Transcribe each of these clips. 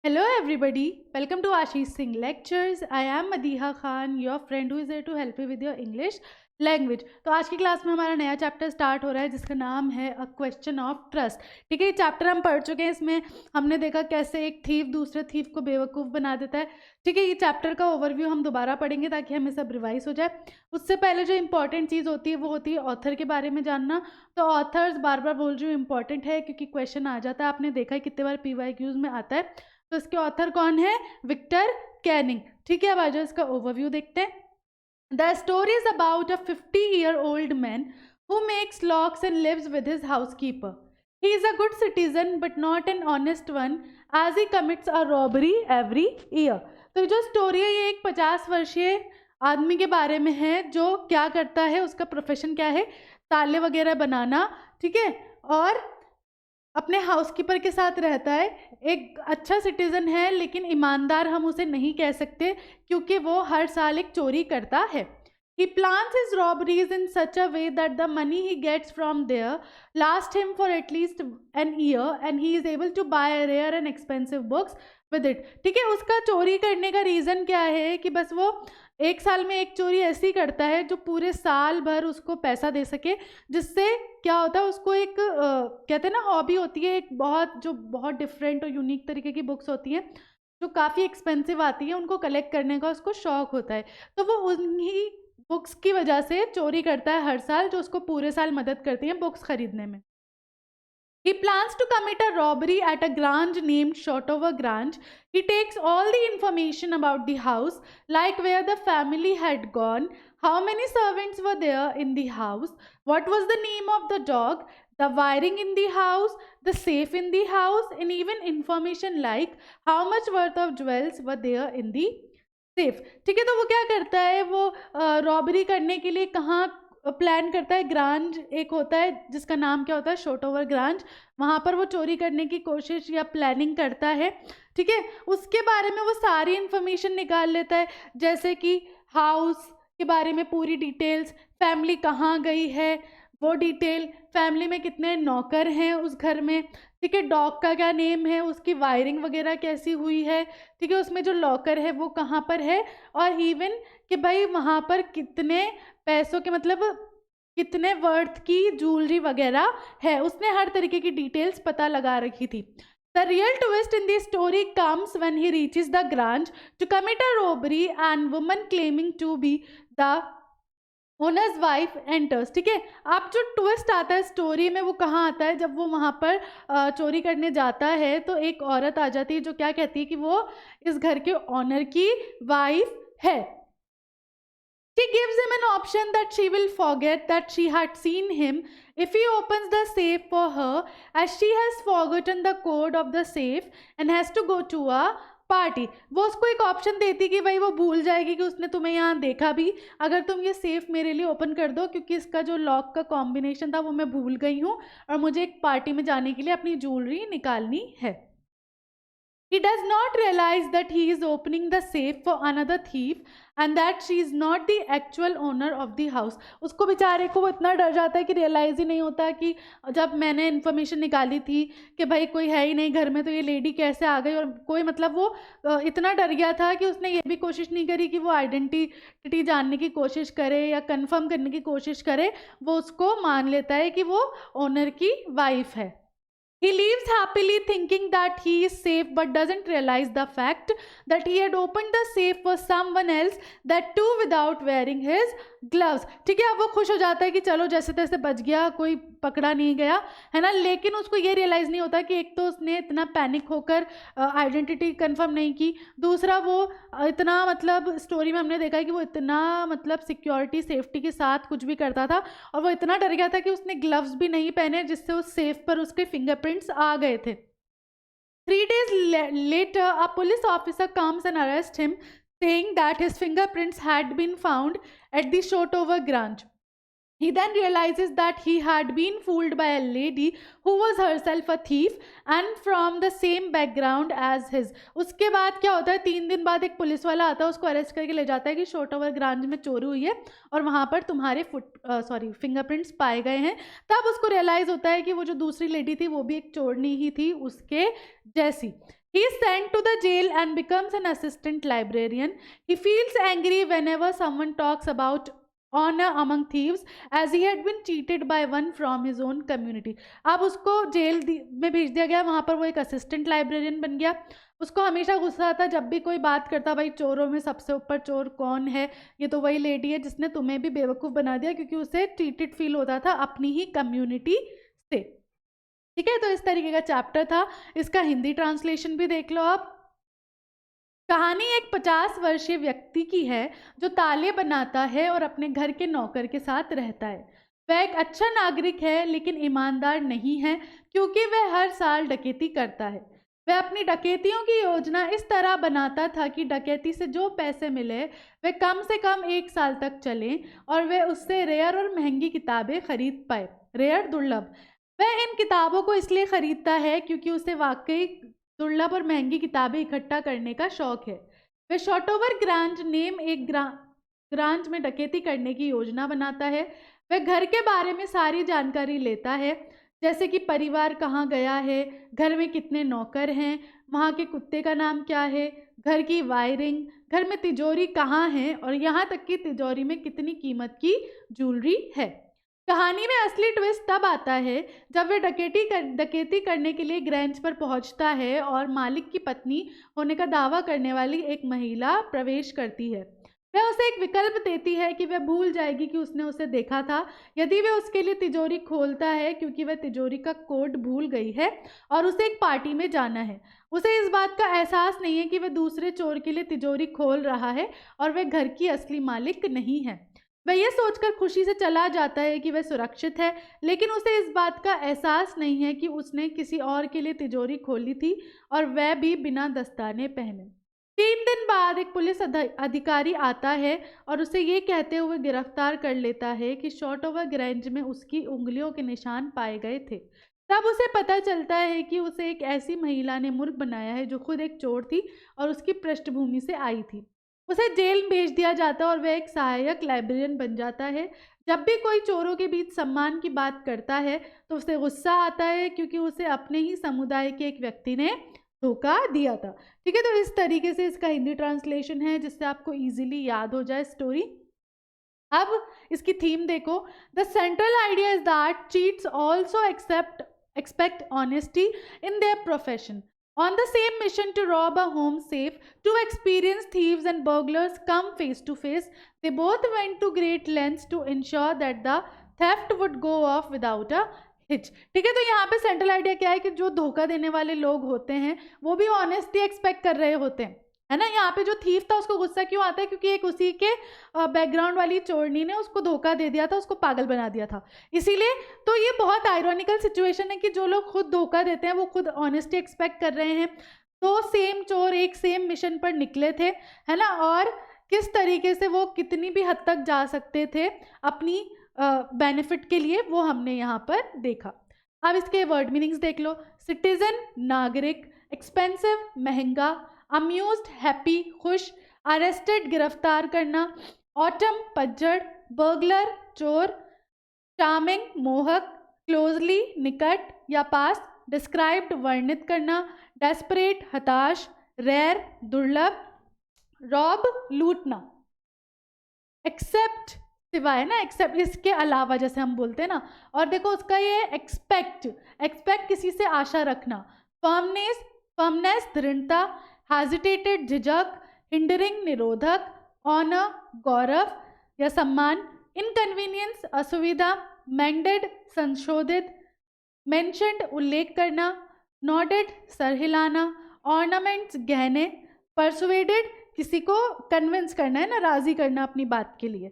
Hello, everybody. Welcome to Ashish Singh Lectures. I am Madiha Khan, your friend who is there to help you with your English language. तो आज की class में हमारा नया chapter start हो रहा है जिसका नाम है अ क्वेश्चन ऑफ ट्रस्ट। ठीक है, ये चैप्टर हम पढ़ चुके हैं। इसमें हमने देखा कैसे एक थीफ दूसरे थीफ को बेवकूफ़ बना देता है। ठीक है, ये चैप्टर का ओवरव्यू हम दोबारा पढ़ेंगे ताकि हमें सब रिवाइज हो जाए। उससे पहले जो इंपॉर्टेंट चीज़ होती है वो होती है ऑथर के बारे में जानना। तो ऑथर्स बार बार बोल रही हूँ इंपॉर्टेंट है क्योंकि क्वेश्चन आ जाता है। आपने देखा है कितने बार PYQs में आता है। तो इसके ऑथर कौन है? Victor Canning. ठीक है, अब आ जाओ इसका ओवरव्यू देखते हैं। The story is about a 50-year-old man who makes locks and lives with his housekeeper. He is a good citizen but not an honest one as he commits a robbery every year. तो जो story है ये एक 50 वर्षीय आदमी के बारे में है जो क्या करता है, उसका प्रोफेशन क्या है, ताले वगैरह बनाना। ठीक है, और अपने हाउसकीपर के साथ रहता है। एक अच्छा सिटीज़न है लेकिन ईमानदार हम उसे नहीं कह सकते क्योंकि वो हर साल एक चोरी करता है। He plans his robberies in such a way that the money he gets from there lasts him for at least an year and he is able to buy rare and expensive books with it. ठीक है, उसका चोरी करने का reason क्या है कि बस वो एक साल में एक चोरी ऐसी करता है जो पूरे साल भर उसको पैसा दे सके, जिससे क्या होता है उसको एक कहते हैं ना हॉबी होती है एक बहुत डिफरेंट और यूनिक तरीके की बुक्स होती हैं जो काफ़ी एक्सपेंसिव आती है, उनको कलेक्ट करने का उसको शौक होता है। तो वो उन्हीं बुक्स की वजह से चोरी करता है हर साल, जो उसको पूरे साल मदद करती हैं बुक्स खरीदने में। He plans to commit a robbery at a grange named Shotover Grange. He takes all the information about the house, like where the family had gone, how many servants were there in the house, what was the name of the dog, the wiring in the house, the safe in the house, and even information like how much worth of jewels were there in the safe. ठीक है, तो वो क्या करता है, वो robbery करने के लिए कहाँ प्लान करता है? ग्रांज एक होता है जिसका नाम क्या होता है? शोटोवर ग्रांज। वहाँ पर वो चोरी करने की कोशिश या प्लानिंग करता है। ठीक है, उसके बारे में वो सारी इन्फॉर्मेशन निकाल लेता है, जैसे कि हाउस के बारे में पूरी डिटेल्स, फैमिली कहाँ गई है वो डिटेल, फैमिली में कितने नौकर हैं उस घर में, ठीक है, डॉग का क्या नेम है, उसकी वायरिंग वगैरह कैसी हुई है, ठीक है, उसमें जो लॉकर है वो कहाँ पर है, और इवन कि भाई वहाँ पर कितने पैसों के मतलब कितने वर्थ की ज्वेलरी वगैरह है, उसने हर तरीके की डिटेल्स पता लगा रखी थी। The real twist in the story comes when he reaches the Grange to commit a robbery and woman claiming to be the owners wife enters. ठीक है, अब जो ट्विस्ट आता है स्टोरी में वो कहाँ आता है? जब वो वहाँ पर चोरी करने जाता है तो एक औरत आ जाती है जो क्या कहती है कि वो इस घर के ऑनर की वाइफ है। She gives him an option that she will forget that she had seen him if he opens the safe for her, as she has forgotten the code of the safe and has to go to a party. वो उसको एक option देती कि भाई वो भूल जाएगी कि उसने तुम्हें यहाँ देखा भी, अगर तुम ये सेफ मेरे लिए ओपन कर दो क्योंकि इसका जो लॉक का कॉम्बिनेशन था वो मैं भूल गई हूँ और मुझे एक पार्टी में जाने के लिए अपनी ज्वेलरी निकालनी है। He does not realize that he is opening the safe for another thief and that she is not the actual owner of the house. उसको बेचारे को वो इतना डर जाता है कि रियलाइज़ ही नहीं होता कि जब मैंने इन्फॉर्मेशन निकाली थी कि भाई कोई है ही नहीं घर में तो ये लेडी कैसे आ गई, और कोई मतलब वो इतना डर गया था कि उसने ये भी कोशिश नहीं करी कि वो आइडेंटिटी जानने की कोशिश करे या कंफर्म करने की कोशिश करे, वो उसको मान लेता है कि वो ओनर की वाइफ है। He leaves happily thinking that he is safe but doesn't realize the fact that he had opened the safe for someone else, that too without wearing his gloves. ठीक है, अब वो खुश हो जाता है कि चलो जैसे तैसे बच गया, कोई पकड़ा नहीं गया, है ना। लेकिन उसको ये रियलाइज़ नहीं होता कि एक तो उसने इतना पैनिक होकर आइडेंटिटी कंफर्म नहीं की, दूसरा वो इतना मतलब स्टोरी में हमने देखा है कि वो इतना मतलब सिक्योरिटी सेफ्टी के साथ कुछ भी करता था और वो इतना डर गया था कि उसने ग्लव्स भी नहीं पहने जिससे उस सेफ पर उसके फिंगरप्रिंट्स आ गए थे। 3 days later, a police officer comes and arrests him, saying that his fingerprints had been found at the Shotover Grange. He then realizes that he had been fooled by a lady who was herself a thief and from the same background as his. उसके बाद क्या होता है, 3 दिन बाद एक police वाला आता है, उसको अरेस्ट करके ले जाता है कि शोटोवर ग्रांज में चोरी हुई है और वहाँ पर तुम्हारे फिंगरप्रिंट्स पाए गए हैं। तब उसको रियलाइज़ होता है कि वो जो दूसरी लेडी थी वो भी एक चोरनी ही थी उसके जैसी। He is sent to the jail and becomes an assistant librarian. He feels angry whenever someone talks about honor among thieves, as he had been cheated by one from his own community. अब उसको jail में भेज दिया गया, वहाँ पर वो एक असिस्टेंट लाइब्रेरियन बन गया. उसको हमेशा गुस्सा आता, जब भी कोई बात करता, भाई चोरों में सबसे ऊपर चोर कौन है, ये तो वही लेडी है जिसने तुम्हें भी बेवकूफ़ बना दिया, क्योंकि उसे चीटेड फील होता था अपनी ही कम्युनिटी से. ठीक है, तो इस तरीके का चैप्टर था. इसका हिंदी ट्रांसलेशन भी देख लो आप. कहानी एक 50 वर्षीय व्यक्ति की है जो ताले बनाता है और अपने घर के नौकर के साथ रहता है. वह एक अच्छा नागरिक है लेकिन ईमानदार नहीं है, क्योंकि वह हर साल डकैती करता है. वह अपनी डकैतियों की योजना इस तरह बनाता था कि डकैती से जो पैसे मिले वे कम से कम 1 साल तक चलें और वह उससे रेयर और महंगी किताबें खरीद पाए. रेयर, दुर्लभ. वह इन किताबों को इसलिए खरीदता है क्योंकि उसे वाकई दुर्लभ और महंगी किताबें इकट्ठा करने का शौक है. वह शॉटोवर ग्रांज नेम एक ग्रांज में डकैती करने की योजना बनाता है. वह घर के बारे में सारी जानकारी लेता है, जैसे कि परिवार कहाँ गया है, घर में कितने नौकर हैं, वहाँ के कुत्ते का नाम क्या है, घर की वायरिंग, घर में तिजोरी कहाँ है और यहाँ तक कि तिजोरी में कितनी कीमत की ज्वेलरी है. कहानी में असली ट्विस्ट तब आता है जब वह डकैती करने के लिए ग्रैंज पर पहुंचता है और मालिक की पत्नी होने का दावा करने वाली एक महिला प्रवेश करती है. वह उसे एक विकल्प देती है कि वह भूल जाएगी कि उसने उसे देखा था यदि वह उसके लिए तिजोरी खोलता है, क्योंकि वह तिजोरी का कोड भूल गई है और उसे एक पार्टी में जाना है. उसे इस बात का एहसास नहीं है कि वह दूसरे चोर के लिए तिजोरी खोल रहा है और वह घर की असली मालिक नहीं है. वह यह सोचकर खुशी से चला जाता है कि वह सुरक्षित है, लेकिन उसे इस बात का एहसास नहीं है कि उसने किसी और के लिए तिजोरी खोली थी और वह भी बिना दस्ताने पहने. 3 दिन बाद एक पुलिस अधिकारी आता है और उसे ये कहते हुए गिरफ्तार कर लेता है कि शॉटोवर ग्रैंज में उसकी उंगलियों के निशान पाए गए थे. तब उसे पता चलता है कि उसे एक ऐसी महिला ने मूर्ख बनाया है जो खुद एक चोर थी और उसकी पृष्ठभूमि से आई थी. उसे जेल भेज दिया जाता है और वह एक सहायक लाइब्रेरियन बन जाता है. जब भी कोई चोरों के बीच सम्मान की बात करता है तो उसे गुस्सा आता है, क्योंकि उसे अपने ही समुदाय के एक व्यक्ति ने धोखा दिया था. ठीक है, तो इस तरीके से इसका हिंदी ट्रांसलेशन है जिससे आपको इजीली याद हो जाए स्टोरी. अब इसकी थीम देखो. The central idea is that cheats also expect honesty in their profession. On the same mission to rob a home safe, 2 experienced thieves and burglars come face to face. They both went to great lengths to ensure that the theft would go off without a hitch. ठीक है, तो यहाँ पे central idea क्या है कि जो धोखा देने वाले लोग होते हैं वो भी ऑनेस्टी एक्सपेक्ट कर रहे होते हैं, है ना. यहाँ पे जो थीफ था उसको गुस्सा क्यों आता है, क्योंकि एक उसी के बैकग्राउंड वाली चोरनी ने उसको धोखा दे दिया था, उसको पागल बना दिया था, इसीलिए. तो ये बहुत आयरॉनिकल सिचुएशन है कि जो लोग खुद धोखा देते हैं वो खुद ऑनेस्टी एक्सपेक्ट कर रहे हैं. तो सेम चोर एक सेम मिशन पर निकले थे, है ना, और किस तरीके से वो कितनी भी हद तक जा सकते थे अपनी बेनिफिट के लिए, वो हमने यहाँ पर देखा. अब इसके वर्ड मीनिंग्स देख लो. सिटीजन, नागरिक. एक्सपेंसिव, महंगा. अम्यूज्ड, हैप्पी, खुश. अरेस्टेड, गिरफ्तार करना. ऑटम, पतझड़. बर्गलर, चोर. चार्मिंग, मोहक. क्लोजली, निकट या पास. डिस्क्राइब्ड, वर्णित करना. डेस्परेट, हताश. रेयर, दुर्लभ. रॉब, लूटना. एक्सेप्ट, सिवाय ना, एक्सेप्ट इसके अलावा जैसे हम बोलते हैं ना. और देखो उसका ये एक्सपेक्ट, एक्सपेक्ट किसी से आशा रखना. फर्मनेस, फर्मनेस दृढ़ता. हेजिटेटेड, झिझक. हिंडरिंग, निरोधक. ऑनर, गौरव या सम्मान. इनकन्वीनियंस, असुविधा. मेंडेड, संशोधित. मेंशन्ड, उल्लेख करना. नॉडेड, सर हिलाना. ऑर्नामेंट्स, गहने. परसुएडेड, किसी को कन्विंस करना, है ना, राजी करना अपनी बात के लिए.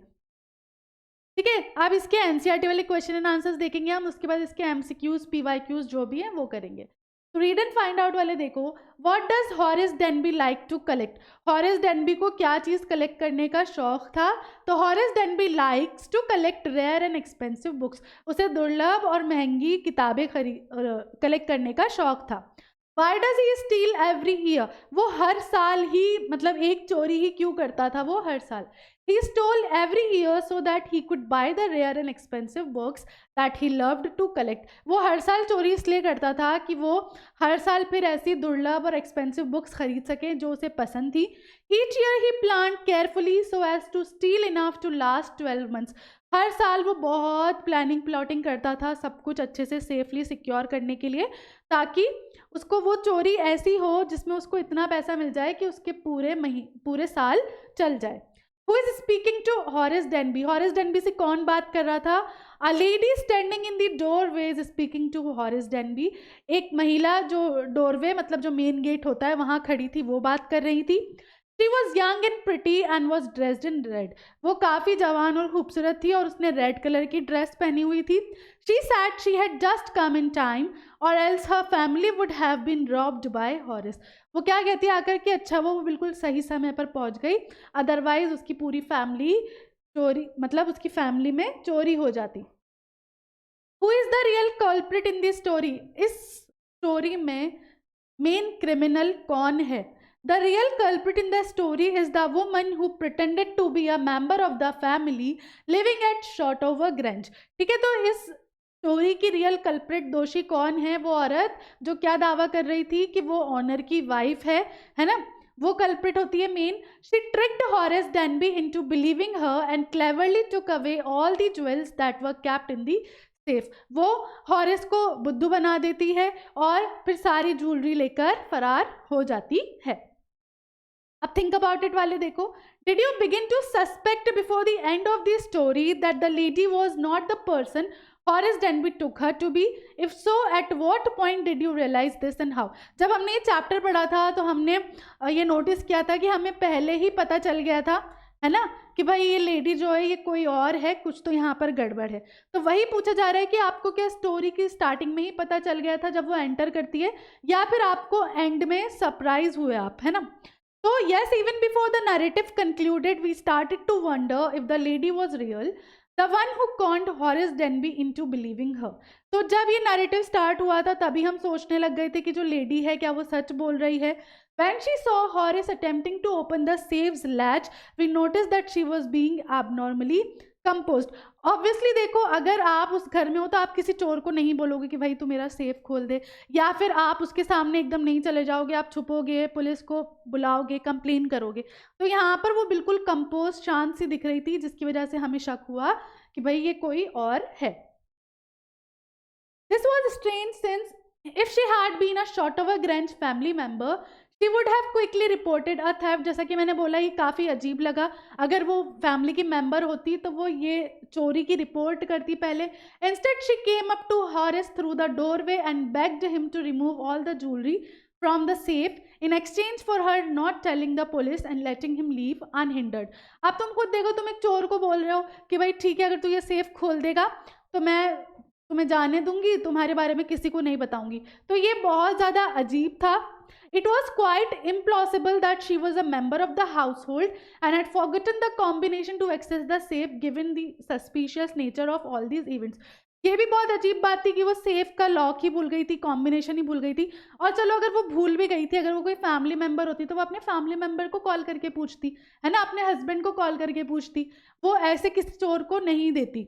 ठीक है, अब इसके एनसीईआरटी वाले क्वेश्चन एंड आंसर्स देखेंगे हम, उसके बाद इसके एमसीक्यूज, पीवाईक्यूज जो भी हैं वो करेंगे. तो रीड एंड फाइंड आउट वाले देखो. What does Horace Denby like to collect. Horace Denby को क्या चीज़ कलेक्ट करने का शौक था. तो Horace Denby likes to collect rare and expensive books. उसे दुर्लभ और महंगी किताबें कलेक्ट करने का शौक था. Why does he steal every year? वो हर साल ही, मतलब एक चोरी ही क्यों करता था वो हर साल. He stole every year so that he could buy the rare and expensive books that he loved to collect. वो हर साल चोरी इसलिए करता था कि वो हर साल फिर ऐसी दुर्लभ और एक्सपेंसिव बुक्स खरीद सके जो उसे पसंद थी. Each year he planned carefully so as to steal enough to last 12 months. हर साल वो बहुत प्लानिंग प्लॉटिंग करता था सब कुछ अच्छे से सेफली सिक्योर करने के लिए, ताकि उसको वो चोरी ऐसी हो जिसमें उसको इतना पैसा मिल जाए कि उसके पूरे साल चल जाए. Who is speaking to Horace Denby? Horace Denby से कौन बात कर रहा था? A lady standing in the doorway is speaking to Horace Denby. एक महिला जो डोरवे मतलब जो मेन गेट होता है वहाँ खड़ी थी, वो बात कर रही थी. She was young and pretty and was dressed in red. वो काफ़ी जवान और खूबसूरत थी और उसने रेड कलर की ड्रेस पहनी हुई थी. She said she had just come in time or else her family would have been robbed by Horace. वो क्या कहती है आकर कि अच्छा वो बिल्कुल सही समय पर पहुंच गई, अदरवाइज उसकी पूरी फैमिली चोरी मतलब उसकी फैमिली में चोरी हो जाती. Who is the real culprit in this story? इस स्टोरी में मेन क्रिमिनल कौन है? The real culprit in the story is the woman who pretended to be a member of the family living at Shotover Grange. ठीक है, तो इस story की real culprit दोषी कौन है? वो औरत जो क्या दावा कर रही थी कि वो ऑनर की वाइफ है ना, वो कल्प्रिट होती है main. She tricked Horace Denby into believing her and cleverly took away all the jewels that were kept in the safe. वो हॉरेस को बुद्धू बना देती है और फिर सारी ज्वेलरी लेकर फरार हो जाती है. अब थिंक अबाउट इट वाले देखो. Did you begin to suspect before the end of the story that the lady was not the person Horace Denby took her to be? If so, at what point did you realize this and how? जब हमने ये chapter पढ़ा था तो हमने ये notice किया था कि हमें पहले ही पता चल गया था, है ना, कि भाई ये लेडी जो है ये कोई और है, कुछ तो यहाँ पर गड़बड़ है. तो वही पूछा जा रहा है कि आपको क्या स्टोरी की स्टार्टिंग में ही पता चल गया था जब वो एंटर करती है, या फिर आपको एंड में सरप्राइज हुए आप, है ना. So yes, even before the narrative concluded, we started to wonder if the lady was real, the one who conned Horace Denby into believing her. तो जब ये narrative start हुआ था तभी हम सोचने लग गए थे कि जो lady है क्या वो सच बोल रही है. When she saw Horace attempting to open the safe's latch, we noticed that she was being abnormally composed. Obviously देखो, अगर आप उस घर में हो तो आप किसी चोर को नहीं बोलोगे कि भाई तू मेरा सेफ खोल दे, या फिर आप उसके सामने एकदम नहीं चले जाओगे, आप छुपोगे, पुलिस को बुलाओगे, कंप्लेन करोगे. तो यहाँ पर वो बिल्कुल कंपोज शांत सी दिख रही थी, जिसकी वजह से हमें शक हुआ कि भाई ये कोई और है. This was strange since if she had been a Shotover Grange family member, she would have quickly reported a theft. जैसा कि मैंने बोला ये काफ़ी अजीब लगा. अगर वो फैमिली की मेंबर होती तो वो ये चोरी की रिपोर्ट करती पहले. Instead she came up to Horace through the doorway and begged him to remove all the jewelry from the safe in exchange for her not telling the police and letting him leave unhindered. अब तुम खुद देखो, तुम एक चोर को बोल रहे हो कि भाई ठीक है, अगर तू ये सेफ खोल देगा तो मैं तुम्हें जाने दूंगी, तुम्हारे बारे में किसी को नहीं बताऊंगी. तो ये बहुत ज़्यादा अजीब था. It was quite implausible that she was a member of the household and had forgotten the combination to access the safe given the suspicious nature of all these events. ये भी बहुत अजीब बात थी कि वो सेफ का लॉक ही भूल गई थी, कॉम्बिनेशन ही भूल गई थी. और चलो अगर वो भूल भी गई थी, अगर वो कोई फैमिली मेंबर होती तो वो अपने फैमिली मेंबर को कॉल करके पूछती, है ना, अपने हस्बैंड को कॉल करके पूछती. वो ऐसे किसी चोर को नहीं देती.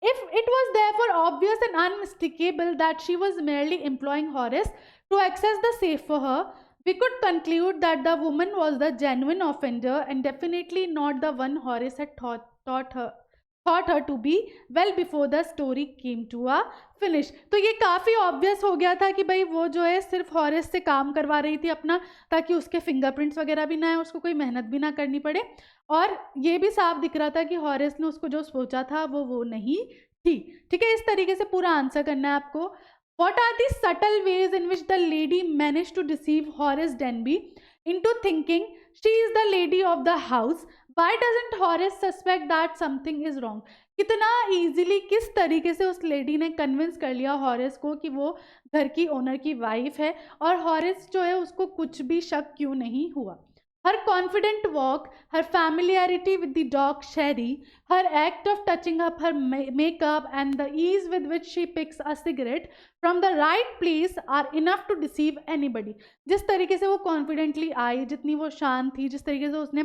If it was therefore obvious and unmistakable that she was merely employing Horace to access the safe for her, we could conclude that the woman was the genuine offender and definitely not the one Horace had thought her to be well before the story came to a finish. तो ये काफ़ी obvious हो गया था कि भाई वो जो है सिर्फ हॉरेस से काम करवा रही थी अपना, ताकि उसके फिंगरप्रिंट्स वगैरह भी ना आए, उसको कोई मेहनत भी ना करनी पड़े. और ये भी साफ दिख रहा था कि हॉरेस ने उसको जो सोचा था वो नहीं थी. ठीक है, इस तरीके से पूरा आंसर करना है आपको. What are the subtle ways in which the lady managed to deceive Horace Denby into thinking she is the lady of the house? Why doesn't Horace suspect that something is wrong? कितना easily, किस तरीके से उस lady ने convince कर लिया Horace को कि वो घर की ओनर की वाइफ है, और हॉरेस जो है उसको कुछ भी शक क्यों नहीं हुआ. Her confident walk, her familiarity with the dog Sherry, her act of touching up her makeup and the ease with which she picks a cigarette from the right place are enough to deceive anybody. जिस तरीके से वो confidently I, जितनी वो शांत थी, जिस तरीके से उसने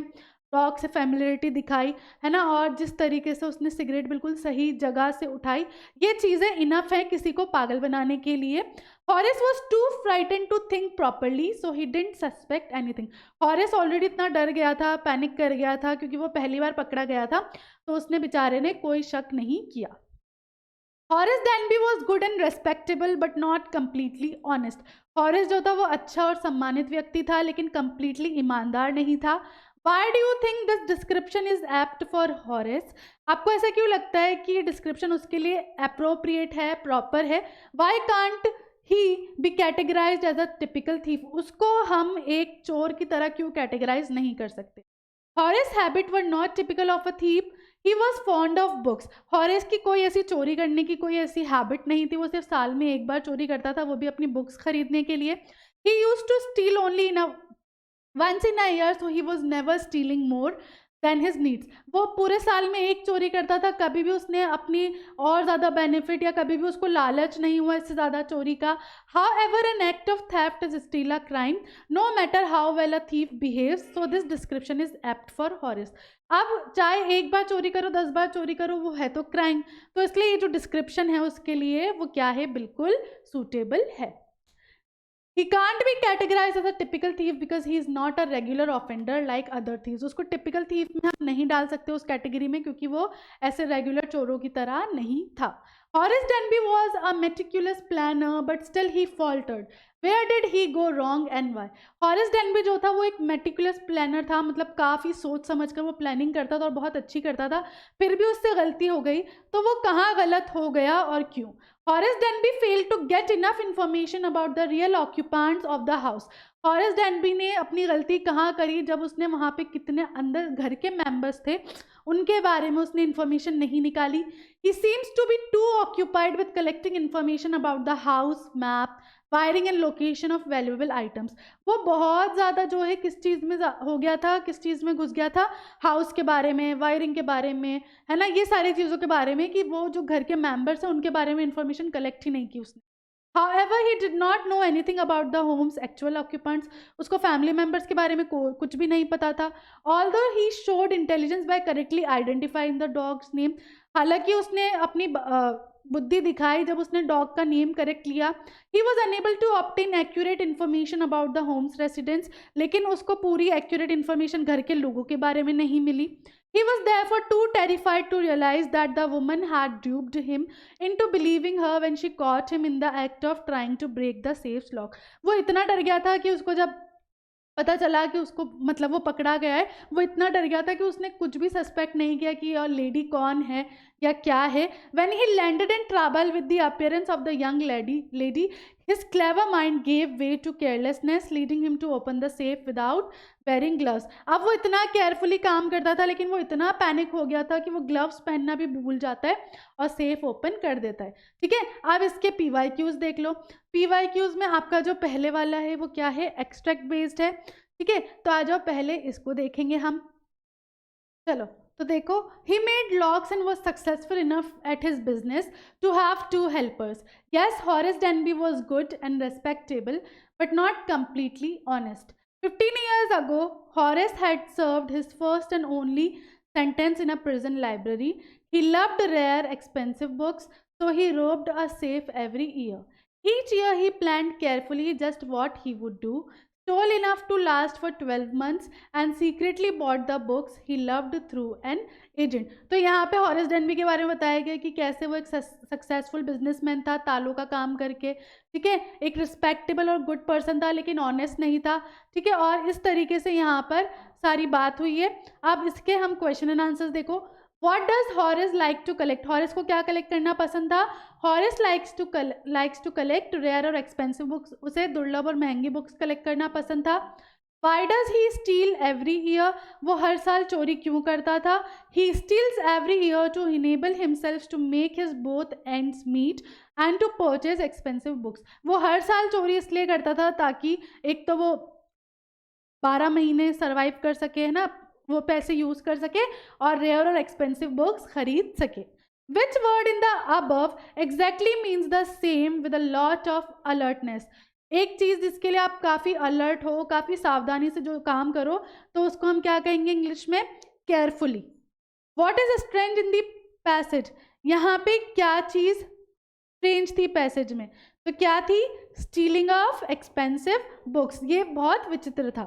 डॉग से फेमिलियरिटी दिखाई, है ना, और जिस तरीके से उसने सिगरेट बिल्कुल सही जगह से उठाई, ये चीज़ें इनफ है किसी को पागल बनाने के लिए। Horace was too frightened to think properly so he didn't suspect anything. Horace already इतना डर गया था, पैनिक कर गया था, क्योंकि वो पहली बार पकड़ा गया था, तो उसने बेचारे ने कोई शक नहीं किया। Horace Denby was good and respectable but not completely honest. Horace जो था वो अच्छा और सम्मानित व्यक्ति था, लेकिन कम्प्लीटली ईमानदार नहीं था। Why do you think this description is apt for Horace? आपको ऐसा क्यों लगता है कि ये डिस्क्रिप्शन उसके लिए अप्रोप्रिएट है, प्रॉपर है? Why can't he be categorized as a typical thief? उसको हम एक चोर की तरह क्यों कैटेगराइज नहीं कर सकते? Horace's habits were not typical of a thief. He was fond of books. Horace की कोई ऐसी चोरी करने की कोई ऐसी हैबिट नहीं थी, वो सिर्फ साल में एक बार चोरी करता था, वो भी अपनी बुक्स खरीदने के लिए। He used to steal only once in a year, so he was never stealing more than his needs. वो पूरे साल में एक चोरी करता था, कभी भी उसने अपनी और ज़्यादा बेनिफिट या कभी भी उसको लालच नहीं हुआ इससे ज़्यादा चोरी का। However, an act of theft is still a crime, no matter how well a thief behaves. So this description is apt for Horace. अब चाहे एक बार चोरी करो, 10 बार चोरी करो, वो है तो क्राइम, तो इसलिए ये जो डिस्क्रिप्शन है उसके लिए वो क्या है, बिल्कुल सूटेबल है। He can't be categorized as a typical thief because he is not a regular offender like other thieves. उसको typical thief में हम नहीं डाल सकते उस कैटेगरी में, क्योंकि वो ऐसे रेगुलर चोरों की तरह नहीं था। Horace Denby was a meticulous planner, but still he faltered. Where did he go wrong and why? Horace Denby जो था वो एक meticulous planner था, मतलब काफ़ी सोच समझ कर वो प्लानिंग करता था और बहुत अच्छी करता था, फिर भी उससे गलती हो गई, तो वो कहाँ गलत हो गया और क्यों? Horace Denby failed to get enough information about the real occupants of the house. Horace Denby ने अपनी गलती कहाँ करी, जब उसने वहाँ पे कितने अंदर घर के मेंबर्स थे उनके बारे में उसने इन्फॉर्मेशन नहीं निकाली। He seems to be too occupied with collecting information about the house map, wiring and location of valuable items. वो बहुत ज़्यादा जो है किस चीज़ में हो गया था, किस चीज़ में घुस गया था, हाउस के बारे में, वायरिंग के बारे में, है ना, ये सारी चीज़ों के बारे में, कि वो जो घर के मेंबर्स हैं उनके बारे में इंफॉर्मेशन कलेक्ट ही नहीं की उसने। However, he did not know anything about the home's actual occupants. उसको फैमिली मेंबर्स के बारे में कुछ भी नहीं पता था। Although he showed intelligence by correctly identifying the dog's name, हालांकि उसने अपनी बुद्धि दिखाई जब उसने डॉग का नेम करेक्ट लिया। He was unable to obtain accurate information about the homes residents, लेकिन उसको पूरी एक्यूरेट इन्फॉर्मेशन घर के लोगों के बारे में नहीं मिली। He was therefore too terrified to realize that the woman had duped him into believing her when she caught him in the act of trying to break the safe's lock. वो इतना डर गया था कि उसको जब पता चला कि उसको मतलब वो पकड़ा गया है, वो इतना डर गया था कि उसने कुछ भी सस्पेक्ट नहीं किया कि यह लेडी कौन है या क्या है। When he landed in trouble with the appearance of the young lady, his clever mind gave way to carelessness, leading him to open the safe without wearing gloves. अब वो इतना केयरफुली काम करता था, लेकिन वो इतना पैनिक हो गया था कि वो ग्लव्स पहनना भी भूल जाता है और सेफ ओपन कर देता है। ठीक है, अब इसके PYQs देख लो। PYQs में आपका जो पहले वाला है वो क्या है, एक्सट्रैक्ट बेस्ड है। ठीक है, तो आ जाओ पहले इसको देखेंगे हम। चलो तो देखो, he made locks and was successful enough at his business to have 2 helpers. Yes, Horace Denby was good and respectable, but not completely honest. 15 years ago, Horace had served his first and only sentence in a prison library. He loved rare, expensive books, so he robbed a safe every year. Each year he planned carefully just what he would do, stole enough to last for 12 months and secretly bought the books he loved through an agent. तो यहाँ पे Horace Denby के बारे में बताया गया कि कैसे वो एक सक्सेसफुल बिजनेसमैन था, तालों का काम करके, ठीक है, एक रिस्पेक्टेबल और गुड पर्सन था, लेकिन ऑनेस्ट नहीं था। ठीक है, और इस तरीके से यहाँ पर सारी बात हुई है। अब इसके हम क्वेश्चन एंड आंसर्स देखो। What does Horace like to collect? Horace को क्या कलेक्ट करना पसंद था? Horace likes to collect rare और expensive books. उसे दुर्लभ और महंगी बुक्स कलेक्ट करना पसंद था। Why does he steal every year? वो हर साल चोरी क्यों करता था? He steals every year to enable himself to make his both ends meet and to purchase expensive books. वो हर साल चोरी इसलिए करता था ताकि एक तो वो 12 महीने सर्वाइव कर सके, है ना, वो पैसे यूज कर सके और रेयर और एक्सपेंसिव बुक्स खरीद सके। Which word in the above exactly means the same with a lot of alertness? एक चीज़ जिसके लिए आप काफ़ी अलर्ट हो, काफ़ी सावधानी से जो काम करो, तो उसको हम क्या कहेंगे इंग्लिश में? Carefully. What is strange in the passage? यहाँ पे क्या चीज़ स्ट्रेंज थी पैसेज में? तो क्या थी? Stealing of expensive books. ये बहुत विचित्र था।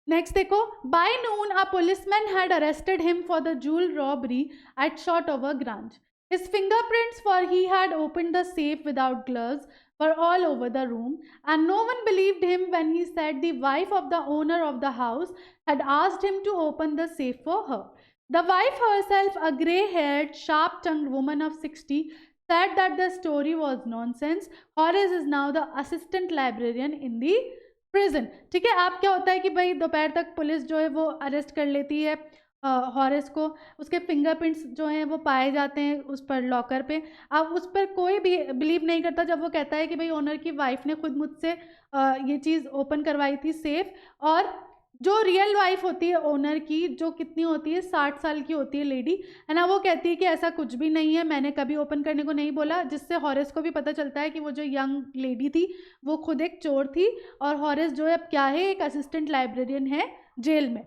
नेक्स्ट देखो, by noon a policeman had arrested him for the jewel robbery at Shortover Grange. His fingerprints, for he had opened the safe without gloves, were all over the room, and no one believed him when he said the wife of the owner of the house had asked him to open the safe for her. The wife herself, a grey-haired, sharp-tongued woman of 60, said that the story was nonsense. Horace is now the assistant librarian in the prison. ठीक है, आप क्या होता है कि भाई दोपहर तक पुलिस जो है वो अरेस्ट कर लेती है हॉरेस को, उसके फिंगरप्रिंट्स जो हैं वो पाए जाते हैं उस पर लॉकर पे। अब उस पर कोई भी बिलीव नहीं करता जब वो कहता है कि भाई ओनर की वाइफ ने खुद मुझसे ये चीज़ ओपन करवाई थी सेफ। और जो रियल वाइफ होती है ओनर की, जो कितनी होती है, 60 साल की होती है लेडी, है ना, वो कहती है कि ऐसा कुछ भी नहीं है, मैंने कभी ओपन करने को नहीं बोला। जिससे हॉरेस को भी पता चलता है कि वो जो यंग लेडी थी वो खुद एक चोर थी, और हॉरेस जो है अब क्या है, एक असिस्टेंट लाइब्रेरियन है जेल में।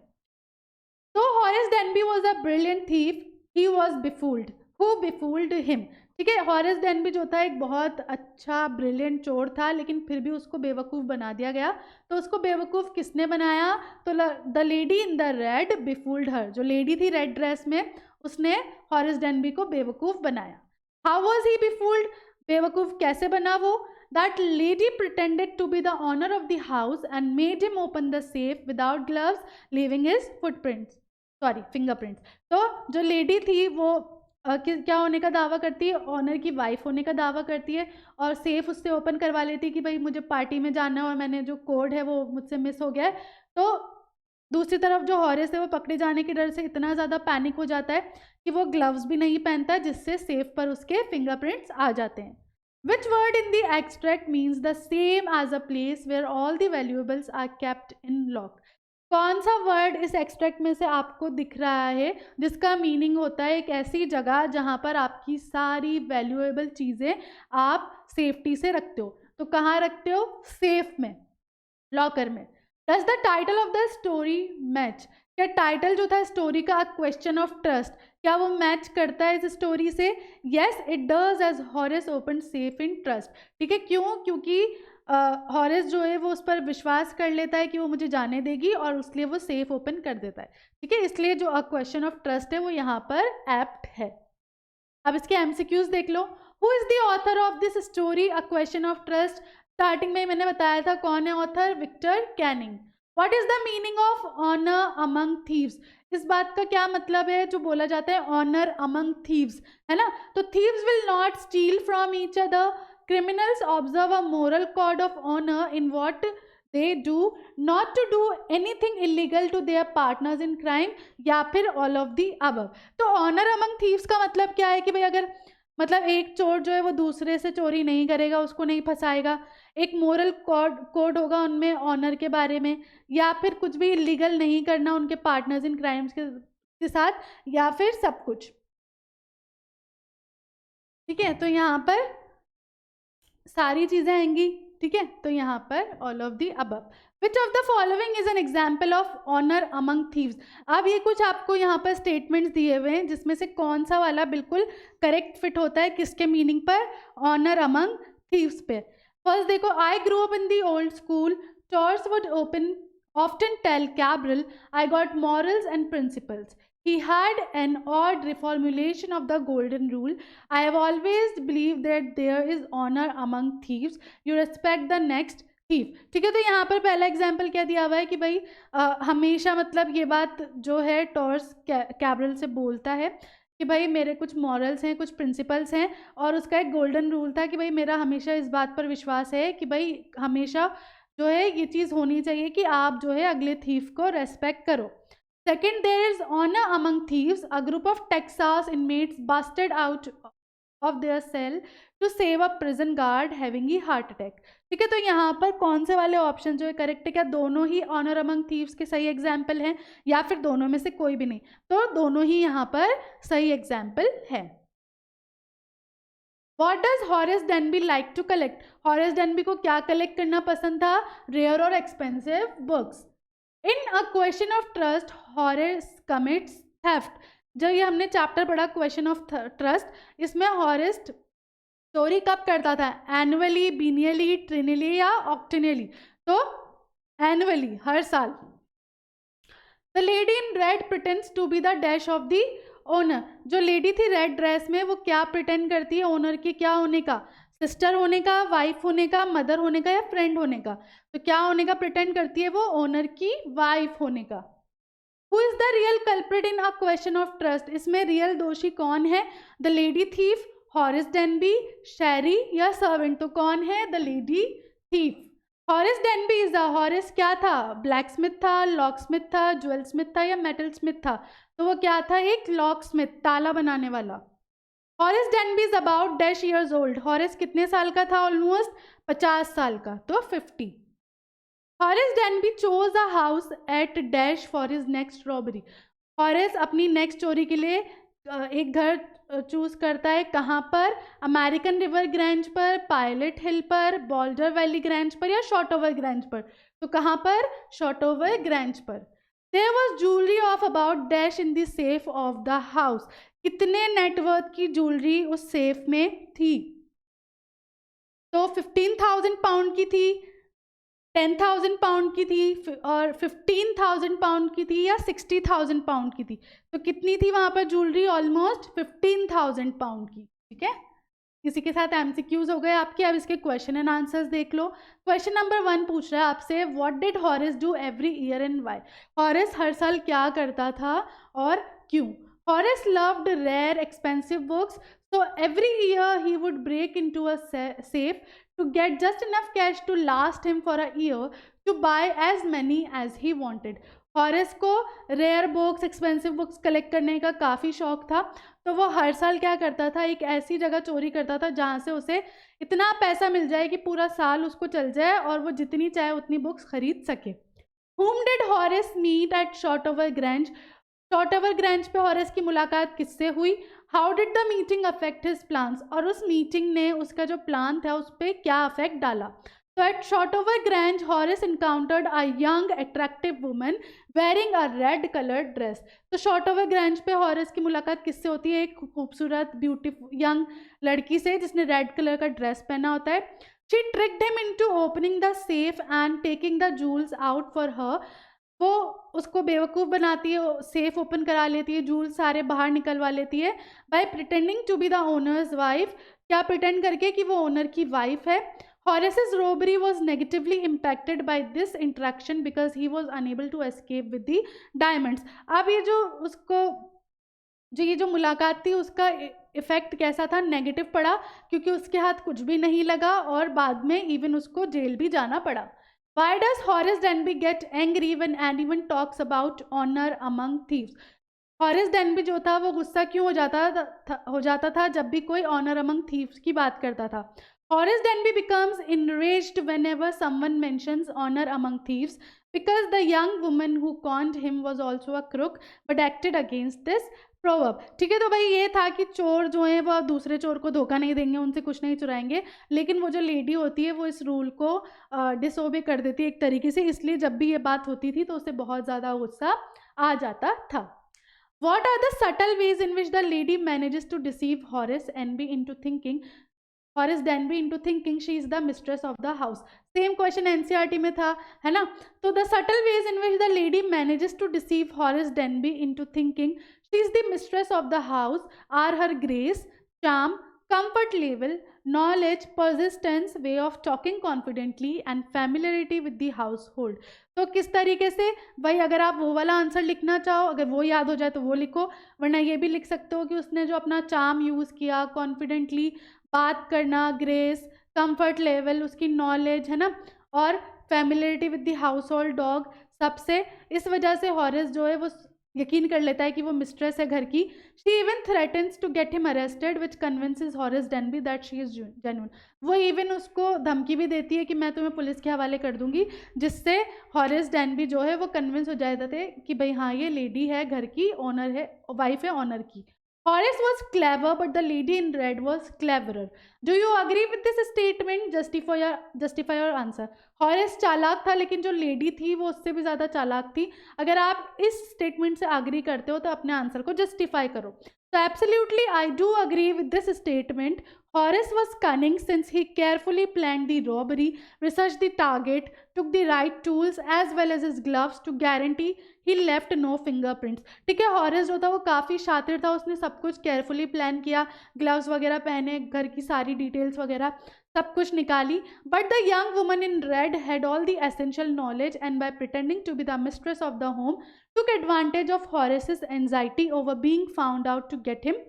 तो Horace Denby was a brilliant thief, he was befooled, who befooled him. ठीक है, हॉरेस डेनबी जो था एक बहुत अच्छा ब्रिलियंट चोर था, लेकिन फिर भी उसको बेवकूफ़ बना दिया गया। तो उसको बेवकूफ़ किसने बनाया? तो the lady in the red befooled her, जो लेडी थी रेड ड्रेस में, उसने हॉरेस डेनबी को बेवकूफ़ बनाया। How was he befooled? बेवकूफ़ कैसे बना वो? That lady pretended to be the owner of the house and made him open the safe without gloves, leaving his footprints. Sorry, fingerprints. तो जो लेडी थी वो क्या होने का दावा करती है? ऑनर की वाइफ होने का दावा करती है, और सेफ उससे ओपन करवा लेती है कि भाई मुझे पार्टी में जाना है और मैंने जो कोड है वो मुझसे मिस हो गया है। तो दूसरी तरफ जो हॉरेस है वो पकड़े जाने के डर से इतना ज़्यादा पैनिक हो जाता है कि वो ग्लव्स भी नहीं पहनता, जिससे सेफ पर उसके फिंगरप्रिंट्स आ जाते हैं। Which word in the extract means the same as a place where all the valuables are kept in lock? कौन सा वर्ड इस एक्सट्रैक्ट में से आपको दिख रहा है जिसका मीनिंग होता है एक ऐसी जगह जहां पर आपकी सारी वैल्यूएबल चीज़ें आप सेफ्टी से रखते हो? तो कहाँ रखते हो? सेफ में, लॉकर में। Does the title of the story match? क्या टाइटल जो था स्टोरी का, क्वेश्चन ऑफ ट्रस्ट, क्या वो मैच करता है इस स्टोरी से? Yes it does, as Horace open safe in trust. ठीक है, क्यों? क्योंकि हॉरेस जो है वो उस पर विश्वास कर लेता है कि वो मुझे जाने देगी, और इसलिए वो सेफ ओपन कर देता है। ठीक है, इसलिए जो क्वेश्चन ऑफ ट्रस्ट है वो यहाँ पर एप्ट है। अब इसके एमसीक्यूज देख लो। Who is the author of this story a question of trust? Starting में मैंने बताया था कौन है author, Victor Canning. What is the meaning of honour among thieves? इस बात का क्या मतलब है जो बोला जाता है ऑनर अमंग थीव्स, है ना? तो thieves will not steel from each other, criminals observe a moral code of honor in what they do, not to do anything illegal to their partners in crime, या फिर all of the above। तो honor among thieves का मतलब क्या है कि भाई अगर मतलब एक चोर जो है वो दूसरे से चोरी नहीं करेगा, उसको नहीं फंसाएगा, एक मोरल कोड होगा उनमें ऑनर के बारे में, या फिर कुछ भी इलीगल नहीं करना उनके पार्टनर्स इन क्राइम्स के साथ, या फिर सब कुछ। ठीक है, तो यहाँ पर सारी चीज़ें आएंगी। ठीक है, तो यहाँ पर all of the above. Which of the following is an example of honour among thieves? अब ये कुछ आपको यहाँ पर स्टेटमेंट्स दिए हुए हैं जिसमें से कौन सा वाला बिल्कुल करेक्ट फिट होता है किसके मीनिंग पर? ऑनर अमंग थीव्स पे। फर्स्ट देखो, I grow up in the old school, torques would open often tell Cabral, I got morals and principles. He had an odd reformulation of the golden rule. I have always believed that there is honor among thieves. You respect the next thief. ठीक है, तो यहाँ पर पहला example क्या दिया हुआ है कि भाई हमेशा, मतलब ये बात जो है टॉर्स कैब्रल से बोलता है कि भाई मेरे कुछ मॉरल्स हैं, कुछ प्रिंसिपल्स हैं, और उसका एक गोल्डन रूल था कि भाई मेरा हमेशा इस बात पर विश्वास है कि भाई हमेशा जो है ये चीज़ होनी चाहिए कि आप जो है अगले थीफ को रेस्पेक्ट करो। Second, there is honour among thieves, a group of Texas inmates busted out of their cell to save a prison guard having he heart attack. ठीक है, तो यहाँ पर कौन से वाले ऑप्शन जो है करेक्ट है? क्या दोनों ही ऑनर अमंग थीव्स के सही एग्जाम्पल हैं, या फिर दोनों में से कोई भी नहीं? तो दोनों ही यहाँ पर सही एग्जाम्पल है। What does Horace Denby like to collect? Horace Denby को क्या कलेक्ट करना पसंद था? Rare और expensive books. In a question of trust, Horace commits theft. जो ये हमने चैप्टर पढ़ा क्वेश्चन ऑफ ट्रस्ट, इसमें हॉरेस चोरी कब करता था? एनुअली, बिनियली, ट्रिनियली या ऑक्टिनियली? तो एनुअली, हर साल. The lady in red pretends to be the dash of the owner. जो लेडी थी रेड ड्रेस में, वो क्या प्रिटेंड करती है? ओनर की क्या होने का? सिस्टर होने का, वाइफ होने का, मदर होने का या फ्रेंड होने का? तो क्या होने का प्रिटेंड करती है वो? ओनर की वाइफ होने का. Who is the real culprit in a question of trust? इसमें रियल दोषी कौन है? The lady thief, Horace Denby, शेरी या सर्वेंट? तो कौन है? The lady thief. Horace Denby is the, Horace क्या था? ब्लैक स्मिथ था, लॉक स्मिथ था, ज्वेल स्मिथ था या मेटल स्मिथ था? तो वो क्या था? एक लॉक स्मिथ, ताला बनाने वाला. Horace Denby is about dash years old. Horace कितने साल का था? ऑलमोस्ट 50 साल का, तो 50. Horace Denby chose a house at dash for his next robbery. Horace अपनी नेक्स्ट चोरी के लिए एक घर चूज करता है. कहाँ पर? अमेरिकन रिवर ग्रैंज पर, पायलट हिल पर, बॉल्डर वैली ग्रैंज पर या शॉर्टओवर ग्रैंज पर? तो कहाँ पर? शॉर्टओवर ग्रैंज पर. There was jewellery of about dash in the safe of the house. कितने नेटवर्थ की ज्वेलरी उस सेफ में थी? तो 15,000 पाउंड की थी, 10,000 पाउंड की थी और 15,000 पाउंड की थी या 60,000 पाउंड की थी? तो कितनी थी वहाँ पर ज्वेलरी? ऑलमोस्ट 15,000 पाउंड की. ठीक है, इसी के साथ एमसीक्यूज हो गए आपके. अब इसके क्वेश्चन एंड आंसर्स देख लो. क्वेश्चन नंबर 1 पूछ रहा है आपसे, what did Horace do every year and why? Horace हर साल क्या करता था और क्यों? Horace loved rare expensive books, so every year he would break into a safe to get just enough cash to last him for a year to buy as many as he wanted. Horace को rare books, expensive books collect करने का काफ़ी शौक था, तो वो हर साल क्या करता था? एक ऐसी जगह चोरी करता था जहाँ से उसे इतना पैसा मिल जाए कि पूरा साल उसको चल जाए और वो जितनी चाहे उतनी बुक्स खरीद सके. Whom did Horace meet at Shotover Grange? शॉर्टओवर ग्रैंज पे हॉरेस की मुलाकात किससे हुई? How did the meeting affect his plans? और उस मीटिंग ने उसका जो प्लान था उस पर क्या अफेक्ट डाला? तो at Shortover Grange Horace encountered a young attractive woman wearing a red coloured dress. तो शॉर्टओवर ग्रैंज पे हॉरेस की मुलाकात किससे होती है? एक खूबसूरत ब्यूटीफुल यंग लड़की से जिसने रेड कलर का ड्रेस पहना होता है. She tricked him into opening the safe and taking the jewels out for her. वो उसको बेवकूफ़ बनाती है, सेफ ओपन करा लेती है, जूल सारे बाहर निकलवा लेती है by pretending to be the owner's wife. क्या प्रिटेंड करके कि वो ओनर की वाइफ है. हॉरेस's robbery was negatively impacted by this interaction because he was unable to escape with the diamonds. अब ये जो मुलाकात थी उसका इफेक्ट कैसा था? नेगेटिव पड़ा, क्योंकि उसके हाथ कुछ भी नहीं लगा और बाद में इवन उसको जेल भी जाना पड़ा. Why does Horace Denby get angry when anyone talks about honor among thieves? Horace Denby जो था वो गुस्सा क्यों हो जाता था जब भी कोई ऑनर अमंग थीव्स की बात करता था? Horace Denby becomes enraged whenever someone mentions honor among thieves because the young woman who conned him was also a crook but acted against this proverb. ठीक है, तो भाई ये था कि चोर जो हैं वो दूसरे चोर को धोखा नहीं देंगे, उनसे कुछ नहीं चुराएंगे, लेकिन वो जो लेडी होती है वो इस रूल को डिसओबे कर देती है एक तरीके से, इसलिए जब भी ये बात होती थी तो उसे बहुत ज़्यादा गुस्सा आ जाता था. What are the subtle ways in which the lady manages to deceive Horace Denby into thinking she is the mistress of the house? Same question NCERT में था, है ना? तो the subtle ways in which the lady manages to deceive Horace Denby into thinking she is the mistress of the house are her grace, charm, comfort level, knowledge, persistence, way of talking confidently and familiarity with the household. तो किस तरीके से भाई, अगर आप वो वाला answer लिखना चाहो, अगर वो याद हो जाए तो वो लिखो, वरना ये भी लिख सकते हो कि उसने जो अपना चार्म यूज़ किया, कॉन्फिडेंटली बात करना, ग्रेस, कंफर्ट लेवल, उसकी नॉलेज, है ना, और familiarity with the house hold dog, सबसे इस वजह से हॉरेस जो है वो यकीन कर लेता है कि वो मिस्ट्रेस है घर की. She even threatens to get him arrested which convinces Horace Denby that she is genuine. वो इवन उसको धमकी भी देती है कि मैं तुम्हें पुलिस के हवाले कर दूंगी, जिससे हॉरेस डेनबी जो है वो कन्विंस हो जाते थे कि भाई हाँ ये लेडी है घर की, ओनर है, वाइफ है ऑनर की. Horace was clever, but the lady in red was cleverer. Do you agree with this statement? Justify your answer. Horace चालाक था, लेकिन जो लेडी थी वो उससे भी ज़्यादा चालाक थी. अगर आप इस स्टेटमेंट से अग्री करते हो तो अपने आंसर को जस्टिफाई करो. So absolutely, I do agree with this statement. Horace was cunning since he carefully planned the robbery, researched the target, took the right tools as well as his gloves to guarantee he left no fingerprints. ठीक है, Horace जो था वो काफ़ी शातिर था, उसने सब कुछ केयरफुली प्लान किया, ग्लव्स वगैरह पहने, घर की सारी डिटेल्स वगैरह सब कुछ निकाली. But the young woman in red had all the essential knowledge and by pretending to be the mistress of the home took advantage of Horace's anxiety over being found out to get him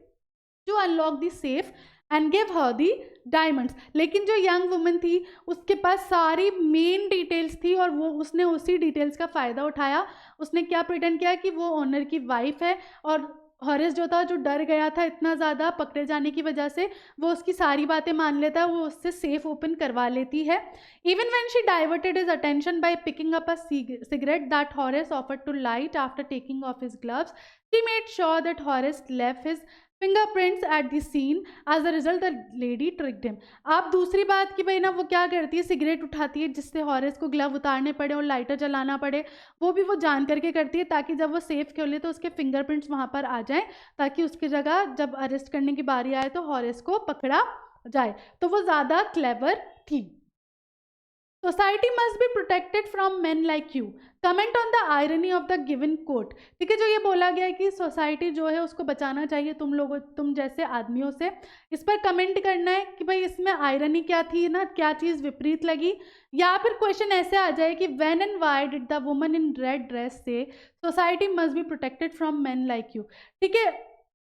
to unlock the safe and give her the diamonds. लेकिन जो young woman थी उसके पास सारी main details थी और वो उसने उसी डिटेल्स का फ़ायदा उठाया. उसने क्या प्रिटेंड किया कि वो ओनर की वाइफ है, और हॉरेस जो था, जो डर गया था इतना ज़्यादा पकड़े जाने की वजह से, वो उसकी सारी बातें मान लेता है, वो उससे सेफ ओपन करवा लेती है. Even when she diverted his attention by picking up a cigarette that Horace offered to light after taking off his gloves, she made sure that Horace left his fingerprints at the scene. As a result, the lady tricked him. आप दूसरी बात कि भाई ना वो क्या करती है, सिगरेट उठाती है जिससे हॉरेस को ग्लव उतारने पड़े और लाइटर जलाना पड़े, वो भी वो जान करके करती है ताकि जब वो सेफ खोले तो उसके फिंगरप्रिंट्स वहाँ पर आ जाएं, ताकि उसकी जगह जब अरेस्ट करने की बारी आए तो हॉरेस को पकड़ा जाए. तो वो ज़्यादा क्लेवर थी. Society must be protected from man like you. Comment on the irony of the given quote. ठीक है, जो ये बोला गया है कि सोसाइटी जो है उसको बचाना चाहिए तुम जैसे आदमियों से, इस पर कमेंट करना है कि भाई इसमें आयरनी क्या थी ना, क्या चीज़ विपरीत लगी. या फिर क्वेश्चन ऐसे आ जाए कि when and why did the woman in red dress say society must be protected from man like you. ठीक है,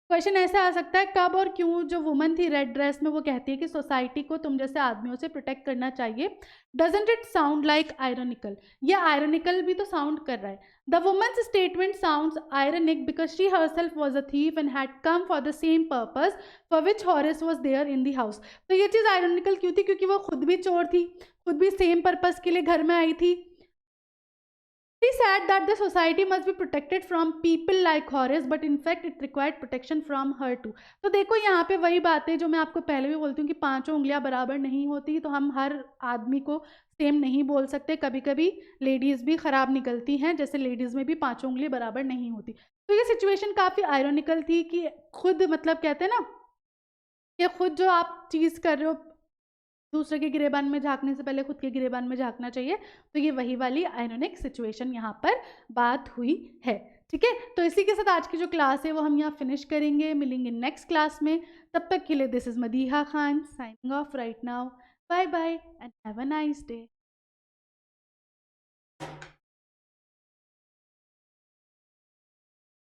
क्वेश्चन ऐसे आ सकता है कब और क्यों जो वुमन थी रेड ड्रेस में वो कहती है कि सोसाइटी को तुम जैसे आदमियों से प्रोटेक्ट करना चाहिए. Doesn't it sound like ironical? ये आयरनिकल भी तो साउंड कर रहा है. The woman's statement sounds ironic because she herself was a thief and had come for the same purpose for which Horace was there in the house. तो ये चीज़ ironical क्यों थी? क्योंकि वो खुद भी चोर थी, खुद भी सेम पर्पस के लिए घर में आई थी. He said that the society must be protected from people like Horace, but in fact it required protection from her too. तो देखो यहाँ पे वही बात है जो मैं आपको पहले भी बोलती हूँ कि पांचों उंगलियां बराबर नहीं होती, तो हम हर आदमी को सेम नहीं बोल सकते. कभी कभी लेडीज़ भी ख़राब निकलती हैं, जैसे लेडीज़ में भी पांचों उंगलियां बराबर नहीं होती. तो ये सिचुएशन काफ़ी आयरनिकल थी कि खुद मतलब कहते हैं ना कि खुद जो आप चीज़ कर रहे हो, दूसरे के गिरेबान में झांकने से पहले खुद के गिरेबान में झांकना चाहिए. तो ये वही वाली आयरनिक सिचुएशन यहाँ पर बात हुई है. ठीक है, तो इसी के साथ आज की जो क्लास है वो हम यहाँ फिनिश करेंगे. मिलेंगे नेक्स्ट क्लास में. तब तक के लिए this is Madiha Khan signing off right now. Bye bye and have a nice day.